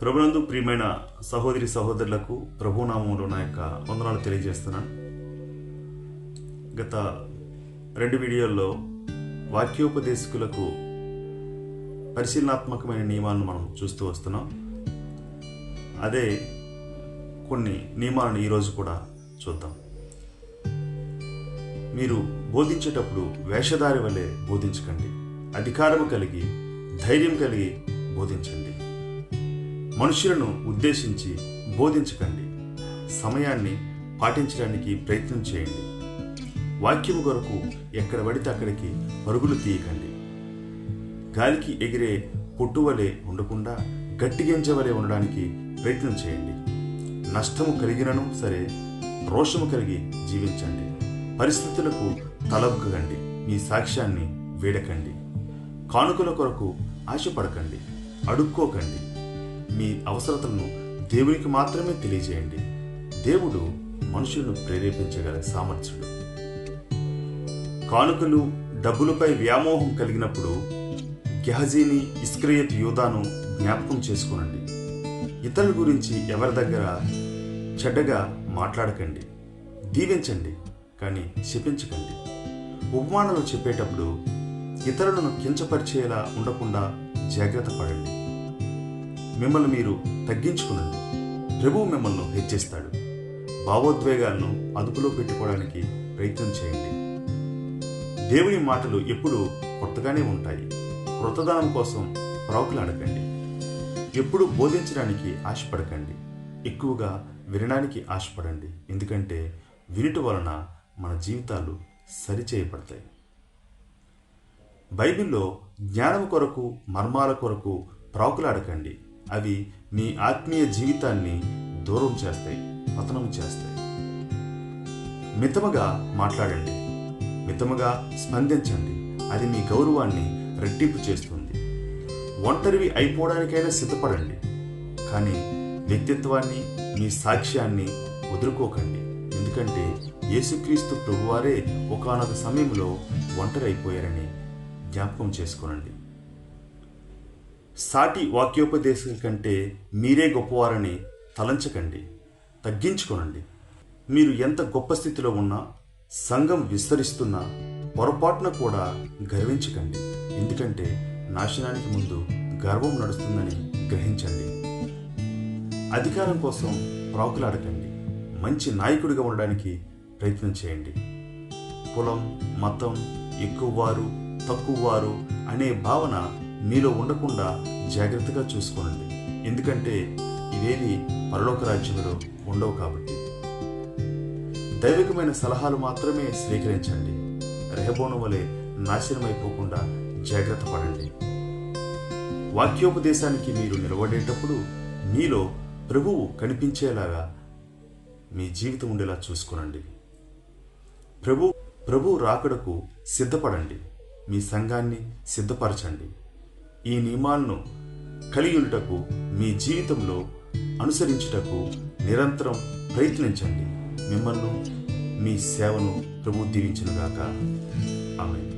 ప్రభునందు ప్రియమైన సహోదరి సహోదరులకు ప్రభునామంలో నా యొక్క వందనాలు తెలియజేస్తున్నాను. గత 2 వీడియోల్లో వాక్యోపదేశకులకు పరిశీలనాత్మకమైన నియమాలను మనం చూస్తూ వస్తున్నాం. అదే కొన్ని నియమాలను ఈరోజు కూడా చూద్దాం. మీరు బోధించేటప్పుడు వేషధారి వలె బోధించకండి. అధికారము కలిగి ధైర్యం కలిగి బోధించండి. మనుషులను ఉద్దేశించి బోధించకండి. సమయాన్ని పాటించడానికి ప్రయత్నం చేయండి. వాక్యము కొరకు ఎక్కడ పడితే అక్కడికి పరుగులు తీయకండి. గాలికి ఎగిరే పొట్టువలే ఉండకుండా గట్టిగించవలే ఉండడానికి ప్రయత్నం చేయండి. నష్టము కలిగినను సరే రోషము కలిగి జీవించండి. పరిస్థితులకు తలొగ్గకండి. మీ సాక్ష్యాన్ని వేడకండి. కానుకల కొరకు ఆశపడకండి. అడుక్కోకండి. మీ అవసరతలను దేవునికి మాత్రమే తెలియజేయండి. దేవుడు మనుషులను ప్రేరేపించగల సామర్థ్యుడు. కానుకలు డబ్బులపై వ్యామోహం కలిగినప్పుడు గెహజీని, ఇస్కరియోతు యూదాను జ్ఞాపకం చేసుకోనండి. ఇతరుల గురించి ఎవరి దగ్గర చెడ్డగా మాట్లాడకండి. దీవించండి కానీ శపించకండి. ఉపమానాలు చెప్పేటప్పుడు ఇతరులను కించపరిచేలా ఉండకుండా జాగ్రత్త పడండి. మిమ్మల్ని మీరు తగ్గించుకునండి. ప్రభువు మిమ్మల్ని హెచ్చిస్తాడు. భావోద్వేగాలను అదుపులో పెట్టుకోవడానికి ప్రయత్నం చేయండి. దేవుని మాటలు ఎప్పుడూ కొత్తగానే ఉంటాయి. క్రొత్తదనం కోసం ప్రాకులాడకండి. ఎప్పుడు బోధించడానికి ఆశపడకండి. ఎక్కువగా వినడానికి ఆశపడండి. ఎందుకంటే వినుట వలన మన జీవితాలు సరిచేయబడతాయి. బైబిల్లో జ్ఞానం కొరకు, మర్మాల కొరకు ప్రాకులాడకండి. అవి మీ ఆత్మీయ జీవితాన్ని దూరం చేస్తాయి, పతనం చేస్తాయి. మితముగా మాట్లాడండి. మితముగా స్పందించండి. అది మీ గౌరవాన్ని రెట్టింపు చేస్తుంది. ఒంటరివి అయిపోవడానికైనా సిద్ధపడండి. కానీ వ్యక్తిత్వాన్ని, మీ సాక్ష్యాన్ని వదులుకోకండి. ఎందుకంటే యేసుక్రీస్తు ప్రభువారే ఒకానొక సమయంలో ఒంటరి అయిపోయారని జ్ఞాపకం చేసుకోనండి. సాటి వాక్యోపదేశం కంటే మీరే గొప్పవారని తలంచకండి. తగ్గించుకోనండి. మీరు ఎంత గొప్ప స్థితిలో ఉన్నా, సంఘం విస్తరిస్తున్నా పొరపాటున కూడా గర్వించకండి. ఎందుకంటే నాశనానికి ముందు గర్వం నడుస్తుందని గ్రహించండి. అధికారం కోసం ప్రాకులాడకండి. మంచి నాయకుడిగా ఉండడానికి ప్రయత్నం చేయండి. కులం, మతం, ఎక్కువవారు, తక్కువవారు అనే భావన మీలో ఉండకుండా జాగ్రత్తగా చూసుకోనండి. ఎందుకంటే ఇవేవి పరలోక రాజ్యంలో ఉండవు కాబట్టి. దైవికమైన సలహాలు మాత్రమే స్వీకరించండి. రెహబోను వలె నాశనమైపోకుండా జాగ్రత్త పడండి. వాక్యోపదేశానికి మీరు నిలబడేటప్పుడు మీలో ప్రభువు కనిపించేలాగా మీ జీవితం ఉండేలా చూసుకోనండి. ప్రభు రాకడకు సిద్ధపడండి. మీ సంఘాన్ని సిద్ధపరచండి. ఈ నియమాలను కలియుటకు, మీ జీవితంలో అనుసరించుటకు నిరంతరం ప్రయత్నించండి. మిమ్మల్ని, మీ సేవను ప్రభువు దీవించునుగాక. ఆమేన్.